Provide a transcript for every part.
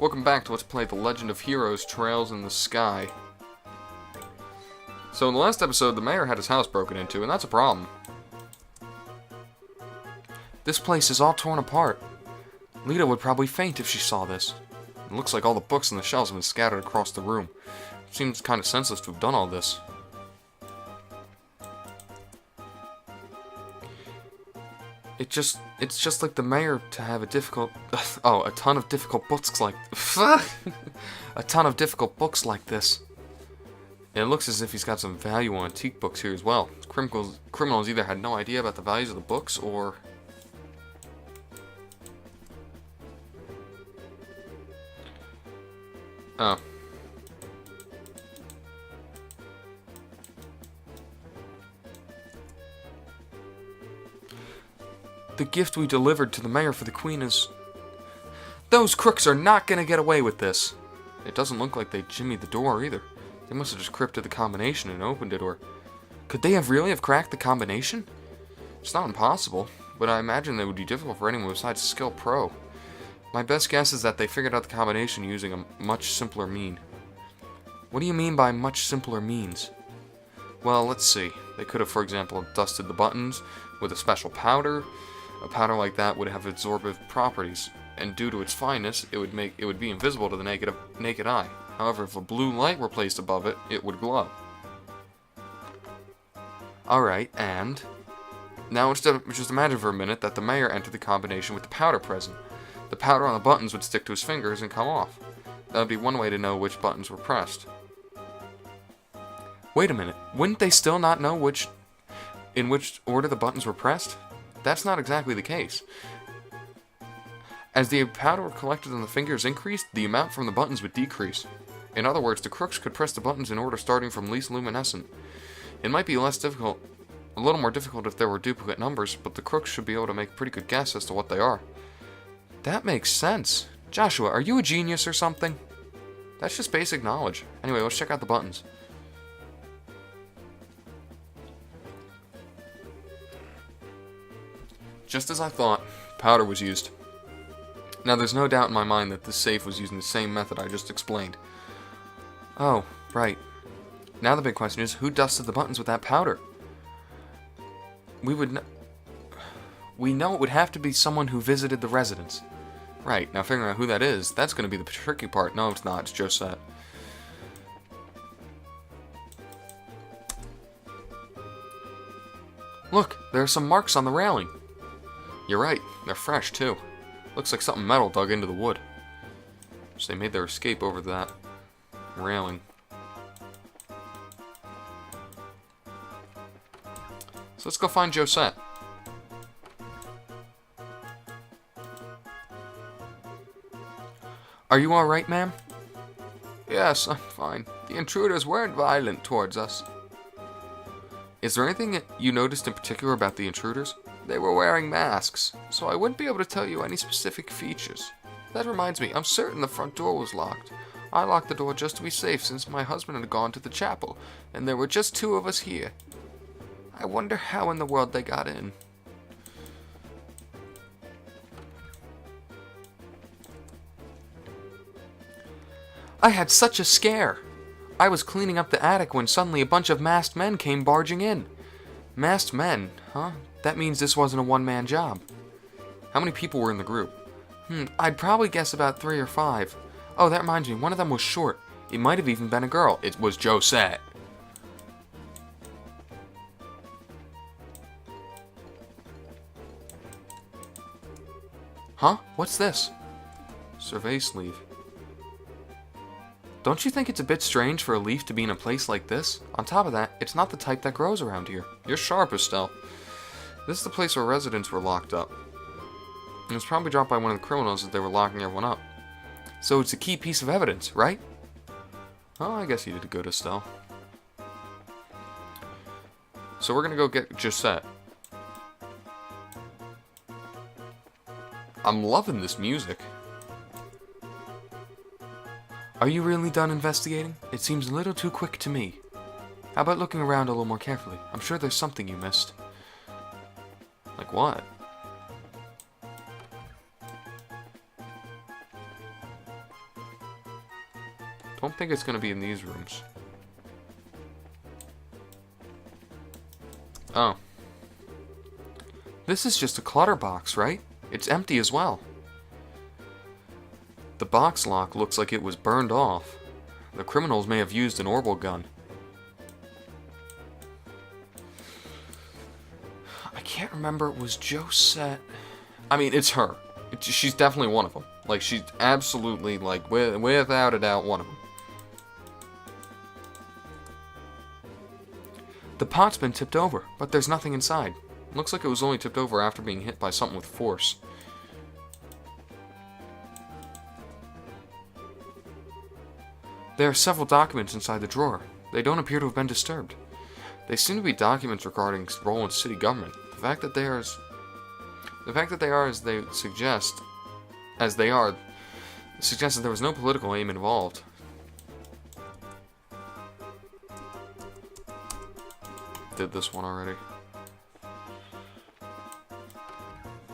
Welcome back to Let's Play The Legend of Heroes Trails in the Sky. So in the last episode, the mayor had his house broken into, and that's a problem. This place is all torn apart. Lita would probably faint if she saw this. It looks like all the books on the shelves have been scattered across the room. It seems kind of senseless to have done all this. It's just like the mayor to have a ton of difficult books like a ton of difficult books like this. And it looks as if he's got some value on antique books here as well. Criminals either had no idea about the values of the books or oh. The gift we delivered to the mayor for the queen is... Those crooks are not gonna get away with this. It doesn't look like they jimmied the door either. They must have just crypted the combination and opened it, or... Could they really have cracked the combination? It's not impossible, but I imagine that would be difficult for anyone besides a skilled pro. My best guess is that they figured out the combination using a much simpler mean. What do you mean by much simpler means? Well, let's see. They could have, for example, dusted the buttons with a special powder. A powder like that would have absorptive properties, and due to its fineness, it would be invisible to the naked eye. However, if a blue light were placed above it, it would glow. Alright, and... Now just imagine for a minute that the mayor entered the combination with the powder present. The powder on the buttons would stick to his fingers and come off. That would be one way to know which buttons were pressed. Wait a minute, wouldn't they still not know in which order the buttons were pressed? That's not exactly the case. As the powder collected on the fingers increased, the amount from the buttons would decrease. In other words, the crooks could press the buttons in order starting from least luminescent. It might be a little more difficult if there were duplicate numbers, but the crooks should be able to make a pretty good guess as to what they are. That makes sense. Joshua, are you a genius or something? That's just basic knowledge. Anyway, let's check out the buttons. Just as I thought, powder was used. Now, there's no doubt in my mind that this safe was using the same method I just explained. Oh, right. Now the big question is, who dusted the buttons with that powder? We know it would have to be someone who visited the residence. Right, now figuring out who that is, that's going to be the tricky part. No, it's not, it's Josette. Look, there are some marks on the railing. You're right, they're fresh too. Looks like something metal dug into the wood. So they made their escape over that railing. So let's go find Josette. Are you alright, ma'am? Yes, I'm fine. The intruders weren't violent towards us. Is there anything you noticed in particular about the intruders? They were wearing masks, so I wouldn't be able to tell you any specific features. That reminds me, I'm certain the front door was locked. I locked the door just to be safe since my husband had gone to the chapel, and there were just 2 of us here. I wonder how in the world they got in. I had such a scare. I was cleaning up the attic when suddenly a bunch of masked men came barging in. Masked men, huh? That means this wasn't a one-man job. How many people were in the group? I'd probably guess about 3 or 5. Oh, that reminds me, one of them was short. It might have even been a girl. It was Josette. Huh? What's this? Surveys leaf. Don't you think it's a bit strange for a leaf to be in a place like this? On top of that, it's not the type that grows around here. You're sharp, Estelle. This is the place where residents were locked up. It was probably dropped by one of the criminals as they were locking everyone up. So it's a key piece of evidence, right? Oh, I guess you did good, Estelle. So we're gonna go get Josette. I'm loving this music. Are you really done investigating? It seems a little too quick to me. How about looking around a little more carefully? I'm sure there's something you missed. Like what? Don't think it's going to be in these rooms. Oh. This is just a clutter box, right? It's empty as well. The box lock looks like it was burned off. The criminals may have used an orbital gun. I can't remember. Was Josette... I mean, it's her. She's definitely one of them. Like, she's absolutely, like, without a doubt, one of them. The pot's been tipped over, but there's nothing inside. Looks like it was only tipped over after being hit by something with force. There are several documents inside the drawer. They don't appear to have been disturbed. They seem to be documents regarding Roland's city government. The fact that they are as they suggest, suggests that there was no political aim involved. Did this one already.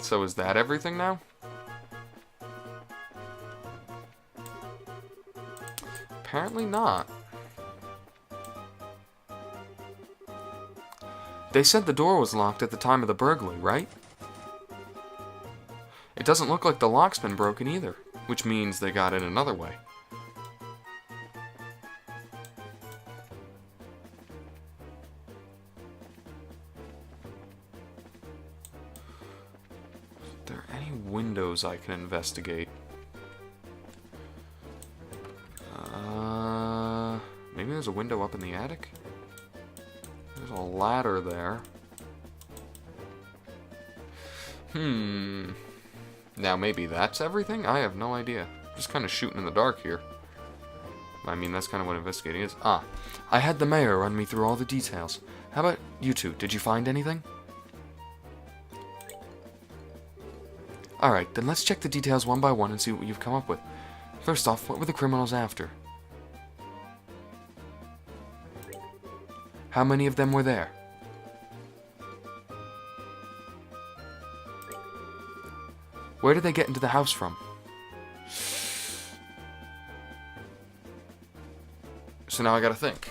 So is that everything now? Apparently not. They said the door was locked at the time of the burglary, right? It doesn't look like the lock's been broken either, which means they got in another way. Are there any windows I can investigate? Maybe there's a window up in the attic? There's a ladder there. Now maybe that's everything? I have no idea. Just kind of shooting in the dark here. I mean, that's kind of what investigating is. Ah, I had the mayor run me through all the details. How about you two? Did you find anything? Alright, then let's check the details one by one and see what you've come up with. First off, what were the criminals after? How many of them were there? Where did they get into the house from? So now I gotta think.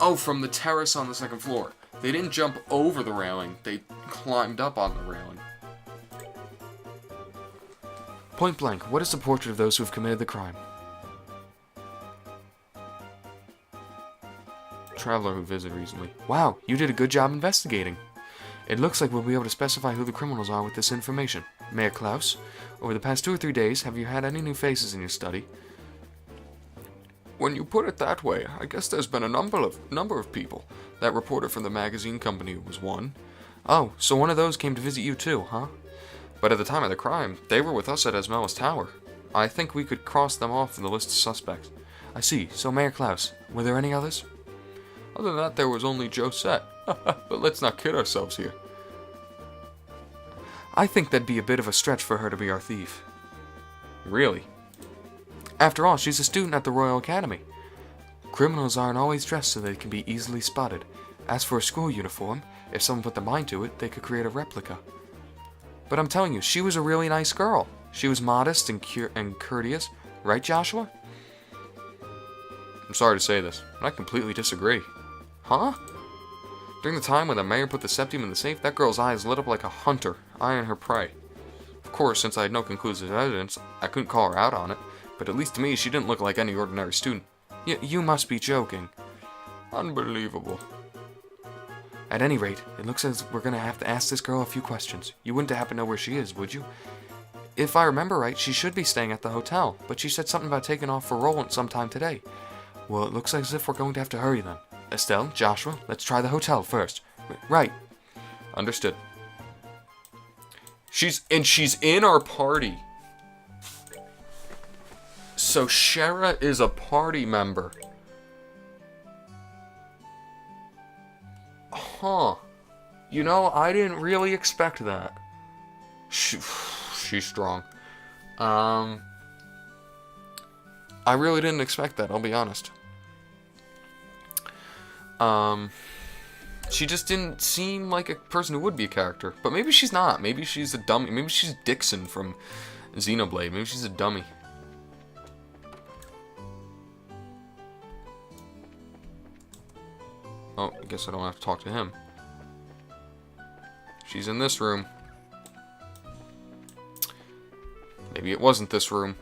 Oh, from the terrace on the second floor. They didn't jump over the railing, they climbed up on the railing. Point blank, what is the portrait of those who have committed the crime? Traveler who visited recently. Wow, you did a good job investigating. It looks like we'll be able to specify who the criminals are with this information. Mayor Klaus, over the past 2 or 3 days, have you had any new faces in your study? When you put it that way, I guess there's been a number of people. That reporter from the magazine company was one. Oh, so one of those came to visit you too, huh? But at the time of the crime, they were with us at Esmella's Tower. I think we could cross them off from the list of suspects. I see. So, Mayor Klaus, were there any others? Other than that, there was only Josette. But let's not kid ourselves here. I think that'd be a bit of a stretch for her to be our thief. Really? After all, she's a student at the Royal Academy. Criminals aren't always dressed so they can be easily spotted. As for a school uniform, if someone put their mind to it, they could create a replica. But I'm telling you, she was a really nice girl. She was modest and courteous. Right, Joshua? I'm sorry to say this, but I completely disagree. Huh? During the time when the mayor put the septium in the safe, that girl's eyes lit up like a hunter, eyeing her prey. Of course, since I had no conclusive evidence, I couldn't call her out on it, but at least to me, she didn't look like any ordinary student. You must be joking. Unbelievable. At any rate, it looks as we're gonna have to ask this girl a few questions. You wouldn't happen to know where she is, would you? If I remember right, she should be staying at the hotel, but she said something about taking off for Roland sometime today. Well, it looks as if we're going to have to hurry then. Estelle, Joshua, let's try the hotel first. Right. Understood. She's in our party. So Shara is a party member. Huh. You know, I didn't really expect that. She's strong. I really didn't expect that, I'll be honest. She just didn't seem like a person who would be a character. But maybe she's not. Maybe she's a dummy. Maybe she's Dixon from Xenoblade. Maybe she's a dummy. Oh, I guess I don't have to talk to him. She's in this room. Maybe it wasn't this room.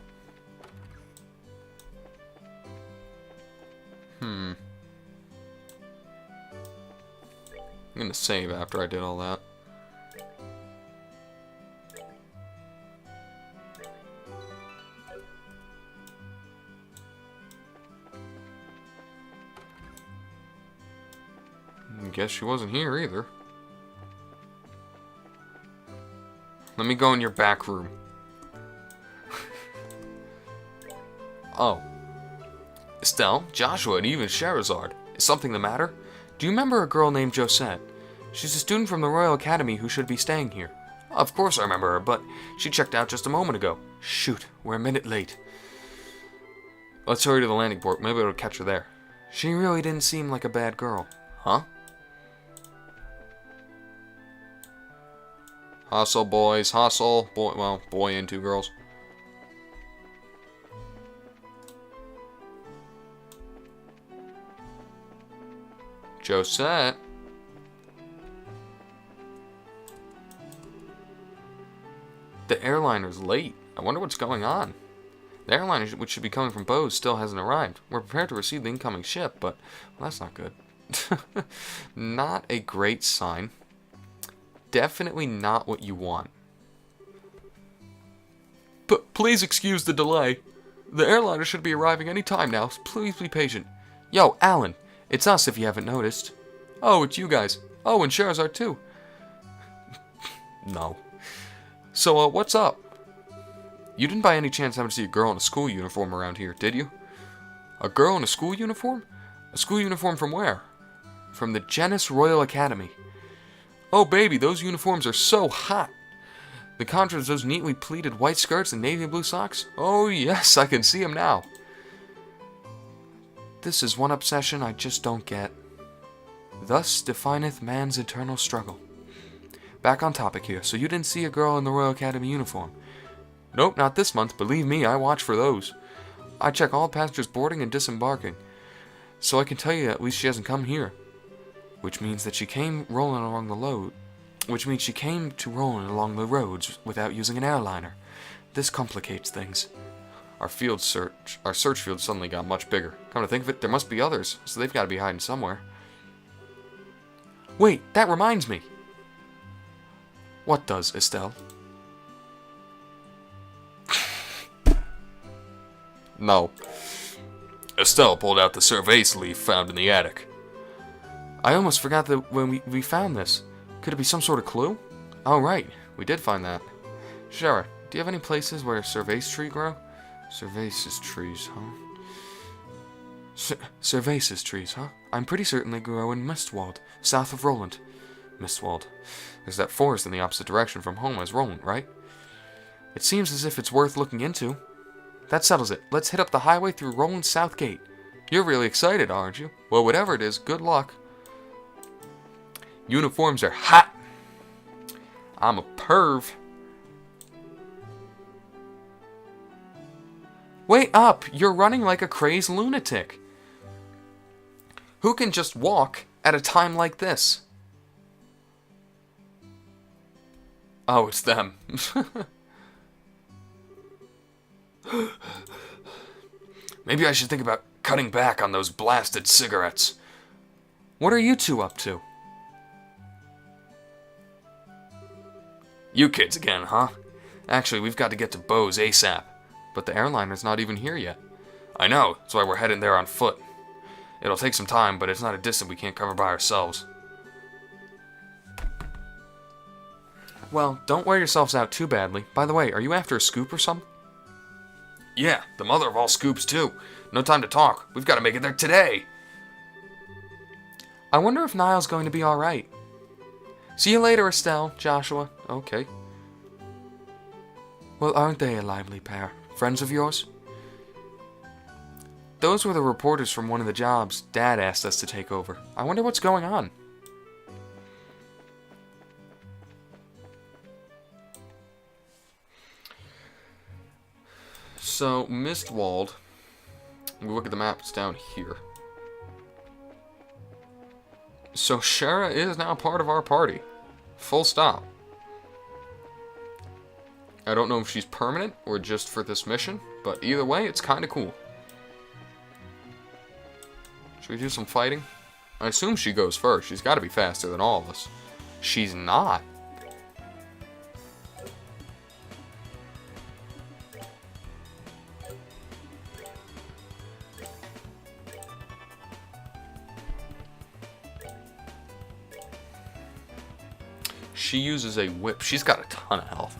I'm gonna save after I did all that. Guess she wasn't here either. Let me go in your back room. Oh. Estelle, Joshua, and even Scheherazade. Is something the matter? Do you remember a girl named Josette? She's a student from the Royal Academy who should be staying here. Of course I remember her, but she checked out just a moment ago. Shoot, we're a minute late. Let's hurry to the landing port. Maybe it'll catch her there. She really didn't seem like a bad girl. Huh? Hustle, boys. Hustle. Boy, well, boy and two girls. Josette. The airliner's late. I wonder what's going on. The airliner, which should be coming from Bose, still hasn't arrived. We're prepared to receive the incoming ship, but well, that's not good. Not a great sign. Definitely not what you want. But please excuse the delay. The airliner should be arriving any time now. Please be patient. Yo, Alan. It's us if you haven't noticed. Oh, it's you guys. Oh, and Scheherazade too. No. So, what's up? You didn't by any chance happen to see a girl in a school uniform around here, did you? A girl in a school uniform? A school uniform from where? From the Genis Royal Academy. Oh, baby, those uniforms are so hot. The contrast of those neatly pleated white skirts and navy blue socks? Oh, yes, I can see them now. This is one obsession I just don't get. Thus defineth man's eternal struggle. Back on topic here, so you didn't see a girl in the Royal Academy uniform? Nope, not this month. Believe me, I watch for those. I check all passengers boarding and disembarking, so I can tell you at least she hasn't come here. Which means that she came rolling along the road. Which means she came to rolling along the roads without using an airliner. This complicates things. Our search field suddenly got much bigger. Come to think of it, there must be others, so they've got to be hiding somewhere. Wait, that reminds me. What does, Estelle? No. Estelle pulled out the Cervase leaf found in the attic. I almost forgot that when we found this. Could it be some sort of clue? Oh, right. We did find that. Shara, do you have any places where Cervase trees grow? Cervase's trees, huh? Cervase's trees, huh? I'm pretty certain they grow in Mistwald, south of Roland. Mistwald. There's that forest in the opposite direction from home as Roland, right? It seems as if it's worth looking into. That settles it. Let's hit up the highway through Roland's South Gate. You're really excited, aren't you? Well, whatever it is, good luck. Uniforms are hot. I'm a perv. Wait up! You're running like a crazed lunatic. Who can just walk at a time like this? Oh, it's them. Maybe I should think about cutting back on those blasted cigarettes. What are you two up to? You kids again, huh? Actually, we've got to get to Bose ASAP. But the airliner's not even here yet. I know, that's why we're heading there on foot. It'll take some time, but it's not a distance we can't cover by ourselves. Well, don't wear yourselves out too badly. By the way, are you after a scoop or something? Yeah, the mother of all scoops, too. No time to talk. We've got to make it there today. I wonder if Niall's going to be alright. See you later, Estelle, Joshua. Okay. Well, aren't they a lively pair? Friends of yours? Those were the reporters from one of the jobs Dad asked us to take over. I wonder what's going on. So, Mistwald, we look at the map, it's down here. So, Shara is now part of our party. Full stop. I don't know if she's permanent or just for this mission, but either way, it's kind of cool. Should we do some fighting? I assume she goes first. She's got to be faster than all of us. She's not. She uses a whip. She's got a ton of health.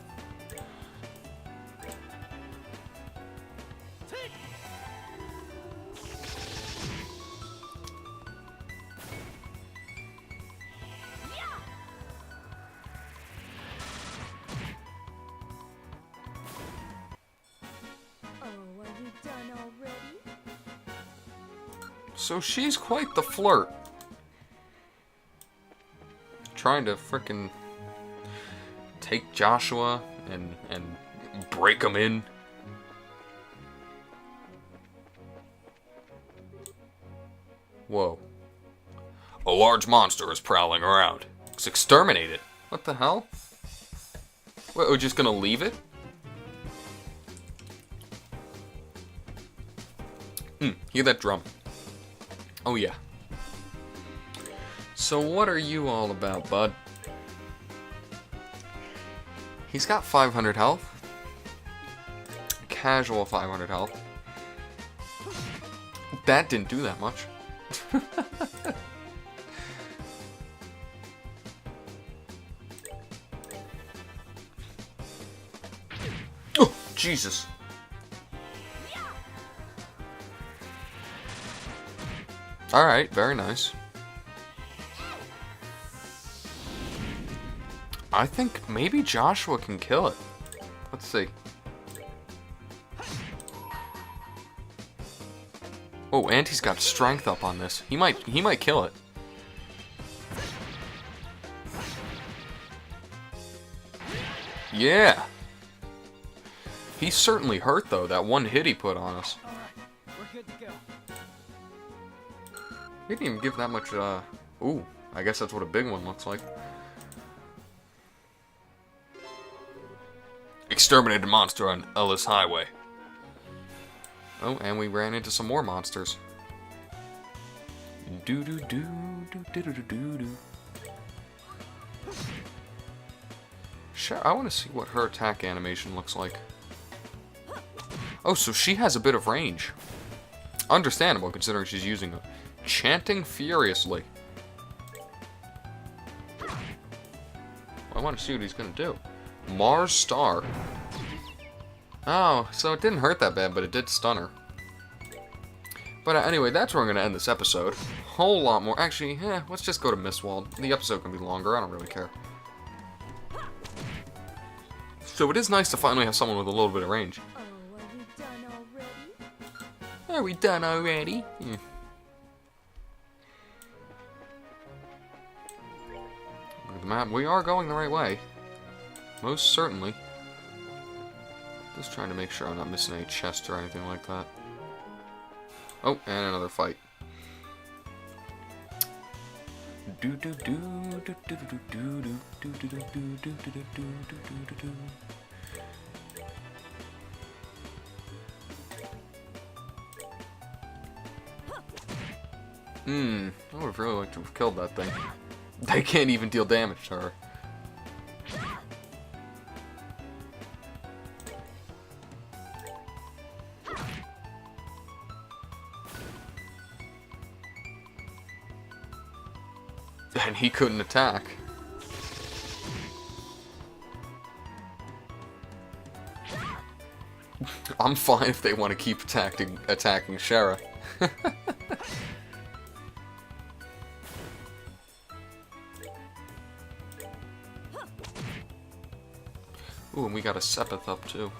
So she's quite the flirt. Trying to frickin' take Joshua and break him in. Whoa. A large monster is prowling around. Let's exterminate it. What the hell? What, we're just gonna leave it? Hear that drum. Oh yeah. So what are you all about, bud? He's got 500 health. Casual 500 health. That didn't do that much. Oh, Jesus. Alright, very nice. I think maybe Joshua can kill it. Let's see. Oh, and he's got strength up on this. He might kill it. Yeah. He's certainly hurt though, that one hit he put on us. Alright, we're good to go. He didn't even give that much, ooh, I guess that's what a big one looks like. Exterminated monster on Ellis Highway. Oh, and we ran into some more monsters. Do do do do do do do do. Sure, I want to see what her attack animation looks like. Oh, so she has a bit of range. Understandable, considering she's using a chanting furiously. Well, I want to see what he's gonna do. Mars Star. Oh, so it didn't hurt that bad, but it did stun her. But anyway, that's where I'm going to end this episode. Whole lot more. Actually, let's just go to Mistwald. The episode can be longer. I don't really care. So it is nice to finally have someone with a little bit of range. Oh, are we done already? Are we done already? Look at the map. We are going the right way. Most certainly. Just trying to make sure I'm not missing any chests or anything like that. Oh, and another fight. Do do do do do do do do do do do do do do do do. I would have really liked to have killed that thing. They can't even deal damage to her. And he couldn't attack. I'm fine if they want to keep attacking Shara. Ooh, and we got a Sepith up too.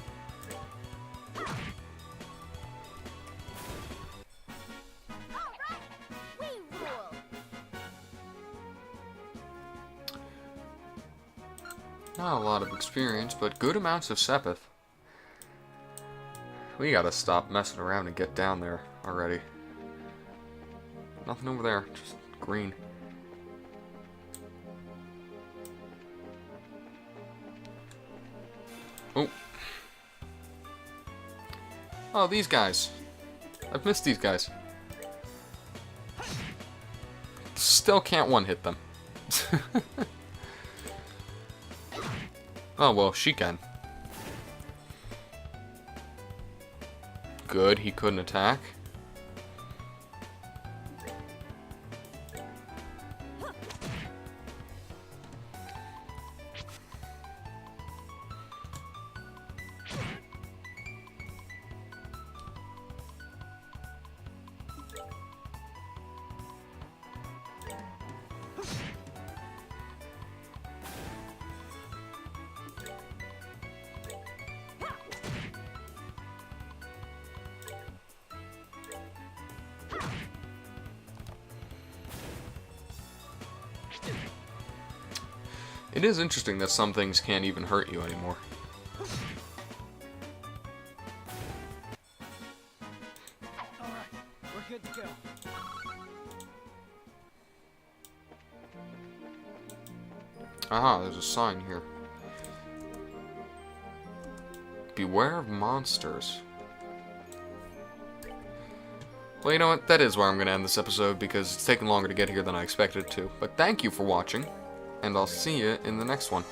Not a lot of experience, but good amounts of Sepith. We gotta stop messing around and get down there already. Nothing over there, just green. Oh. Oh, these guys. I've missed these guys. Still can't one-hit them. Oh, well, she can. Good, he couldn't attack. It is interesting that some things can't even hurt you anymore. Alright, we're good to go. Aha, there's a sign here. Beware of monsters. Well, you know what? That is where I'm going to end this episode because it's taken longer to get here than I expected it to. But thank you for watching, and I'll see you in the next one.